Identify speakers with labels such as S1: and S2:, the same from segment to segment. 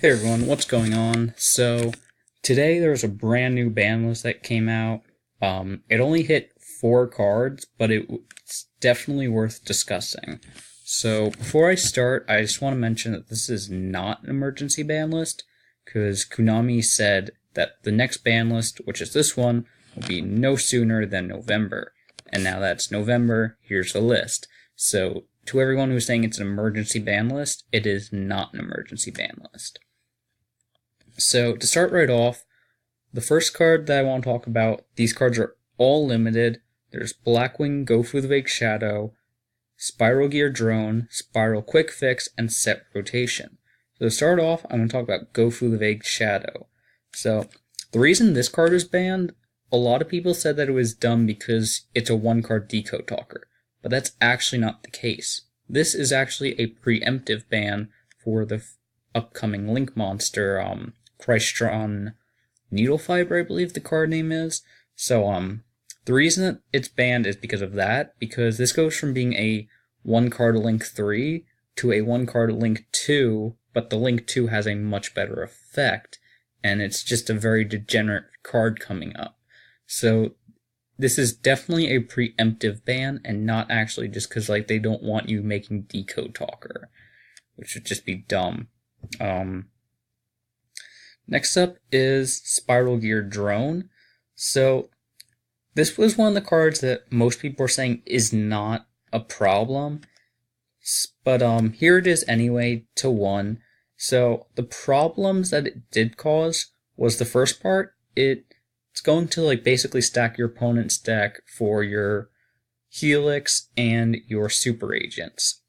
S1: Hey everyone, what's going on? So, today there's a brand new ban list that came out. It only hit 4 cards, but it's definitely worth discussing. So, before I start, I just want to mention that this is not an emergency ban list, because Konami said that the next ban list, which is this one, will be no sooner than November. And now that's November, here's the list. So, to everyone who's saying it's an emergency ban list, it is not an emergency ban list. So, to start right off, the first card that I want to talk about, these cards are all limited. There's Blackwing Gofu the Vague Shadow, Spiral Gear Drone, Spiral Quick Fix, and Set Rotation. So to start off, I'm going to talk about Gofu the Vague Shadow. So, the reason this card is banned, a lot of people said that it was dumb because it's a 1-card Decode Talker, but that's actually not the case. This is actually a preemptive ban for the upcoming Link monster, Crystron Needle Fiber, I believe the card name is. So, the reason that it's banned is because of that, because this goes from being a 1-card Link 3 to a 1-card Link 2, but the Link 2 has a much better effect, and it's just a very degenerate card coming up. So, this is definitely a preemptive ban, and not actually just because they don't want you making Decode Talker, which would just be dumb. Next up is Spiral Gear Drone. So, this was one of the cards that most people are saying is not a problem. But here it is anyway, to 1. So, the problems that it did cause was the first part, it's going to basically stack your opponent's deck for your Helix and your Super Agents.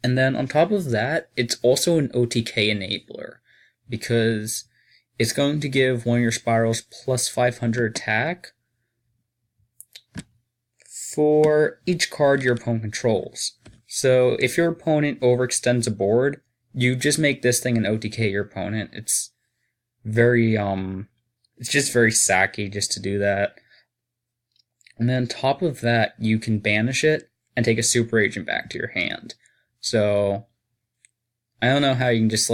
S1: And then on top of that, it's also an OTK enabler, because it's going to give one of your spirals plus 500 attack for each card your opponent controls. So if your opponent overextends a board, you just make this thing an OTK your opponent. It's just very sacky just to do that. And then on top of that, you can banish it and take a Super Agent back to your hand. So I don't know how you can just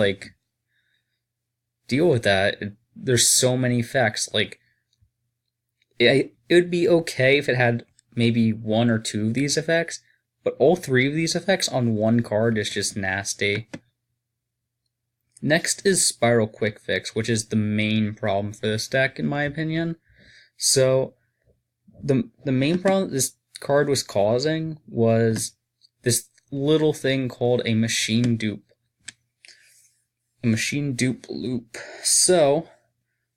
S1: deal with that. There's so many effects. It would be okay if it had maybe 1 or 2 of these effects, but all 3 of these effects on 1 card is just nasty. Next is Spiral Quick Fix, which is the main problem for this deck, in my opinion. So, the main problem this card was causing was this little thing called a machine dupe. A machine dupe loop. So,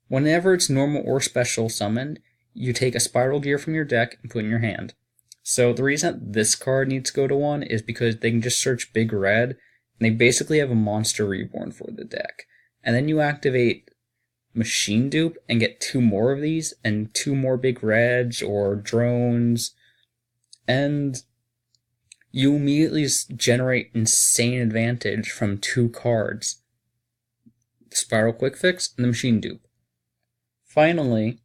S1: whenever it's normal or special summoned, you take a Spiral Gear from your deck and put in your hand. So the reason that this card needs to go to 1 is because they can just search Big Red, and they basically have a monster reborn for the deck. And then you activate Machine Dupe and get 2 more of these, and 2 more Big Reds or drones, and you immediately generate insane advantage from 2 cards. The Spiral Quick Fix and the Machine Dupe. Finally,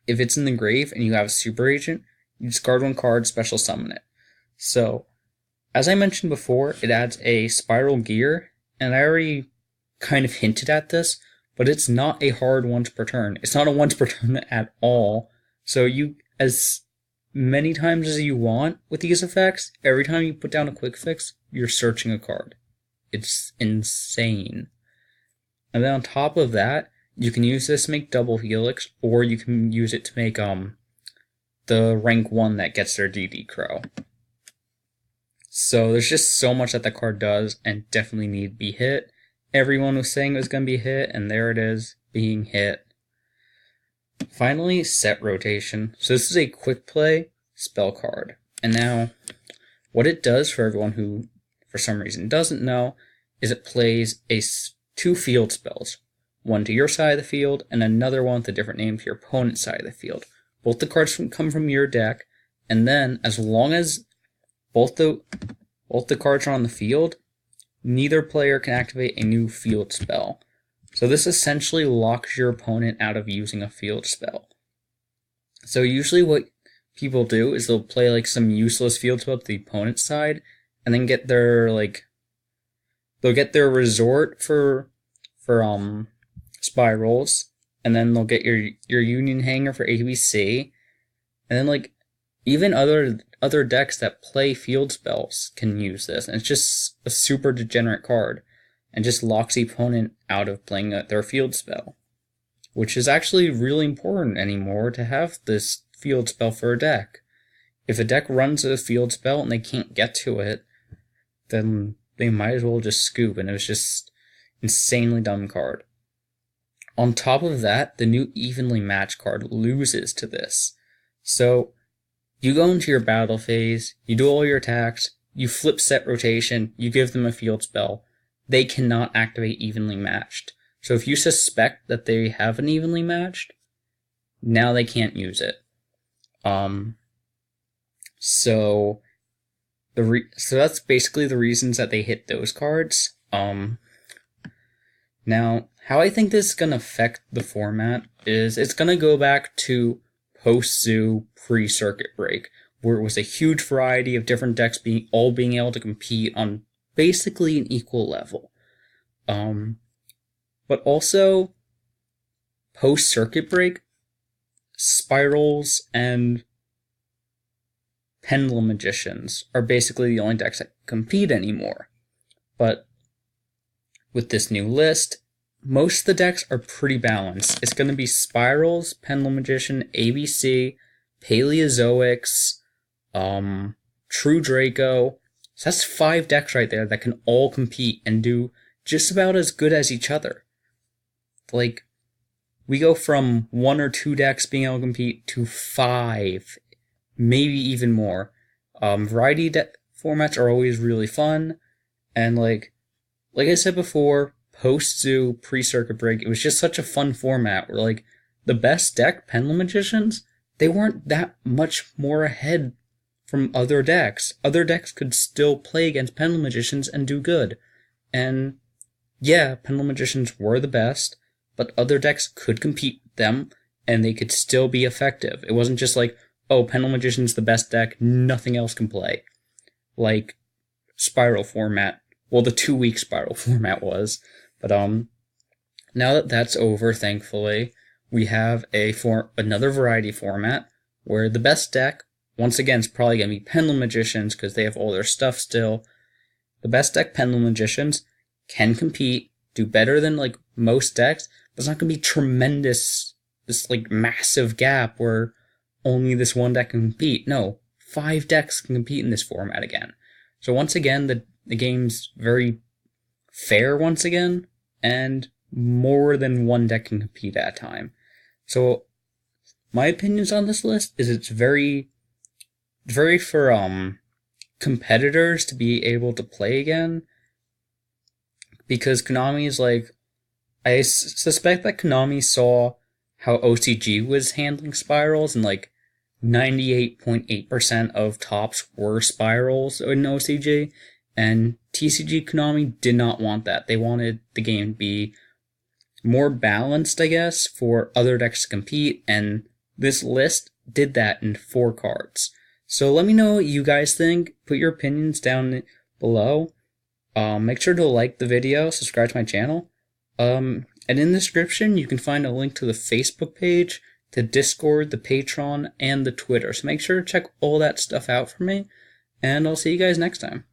S1: if it's in the grave and you have a Super Agent, you discard 1 card, special summon it. So, as I mentioned before, it adds a Spiral Gear, and I already kind of hinted at this, but it's not a hard once per turn. It's not a once per turn at all. So you, as many times as you want with these effects, every time you put down a Quick Fix, you're searching a card. It's insane. And then on top of that, you can use this to make double Helix, or you can use it to make the rank 1 that gets their DD Crow. So there's just so much that the card does, and definitely need to be hit. Everyone was saying it was going to be hit, and there it is, being hit. Finally, Set Rotation. So this is a quick play spell card. And now, what it does for everyone who, for some reason, doesn't know, is it plays 2 field spells. 1 to your side of the field, and another one with a different name to your opponent's side of the field. Both the cards come from your deck, and then, as long as both the cards are on the field, neither player can activate a new field spell. So this essentially locks your opponent out of using a field spell. So usually what people do is they'll play some useless field spell to the opponent's side, and then get their they'll get their resort for spirals, and then they'll get your union hanger for ABC, and then like even other decks that play field spells can use this, and it's just a super degenerate card, and just locks the opponent out of playing their field spell, which is actually really important anymore to have this field spell for a deck. If a deck runs a field spell and they can't get to it, then they might as well just scoop, and it was just insanely dumb card. On top of that, the new evenly matched card loses to this. So you go into your battle phase, you do all your attacks, you flip set rotation, you give them a field spell. They cannot activate evenly matched. So if you suspect that they have an evenly matched, now they can't use it. So that's basically the reasons that they hit those cards. Now, how I think this is going to affect the format is it's going to go back to post-Zoo, pre-circuit break, where it was a huge variety of different decks being able to compete on basically an equal level. But also, post-circuit break, Spirals and Pendulum Magicians are basically the only decks that compete anymore. But with this new list, most of the decks are pretty balanced. It's going to be Spirals, Pendulum Magician, ABC, Paleozoics, True Draco. So that's 5 decks right there that can all compete and do just about as good as each other. Like, we go from 1 or 2 decks being able to compete to 5, maybe even more. Variety formats are always really fun, and like I said before, post-Zoo, pre-circuit break, it was just such a fun format where like the best deck, Pendulum Magicians, they weren't that much more ahead from other decks. Other decks could still play against Pendulum Magicians and do good. And yeah, Pendulum Magicians were the best, but other decks could compete with them, and they could still be effective. It wasn't just like, oh, Pendulum Magician's the best deck, nothing else can play. Like Spiral format. Well, the 2-week Spiral format was. But now that that's over, thankfully, we have another variety format where the best deck, once again, is probably going to be Pendulum Magicians because they have all their stuff still. The best deck, Pendulum Magicians, can compete, do better than like most decks, but it's not going to be tremendous, this like massive gap where only this one deck can compete. No, 5 decks can compete in this format again. So once again, the game's very fair once again, and more than one deck can compete at a time. So my opinions on this list is it's very for competitors to be able to play again, because Konami is like, I suspect that Konami saw how OCG was handling Spirals, and like 98.8% of tops were Spirals in OCG, and TCG Konami did not want that. They wanted the game to be more balanced, I guess, for other decks to compete, and this list did that in 4 cards. So let me know what you guys think. Put your opinions down below. Make sure to like the video, subscribe to my channel. And in the description, you can find a link to the Facebook page, the Discord, the Patreon, and the Twitter. So make sure to check all that stuff out for me, and I'll see you guys next time.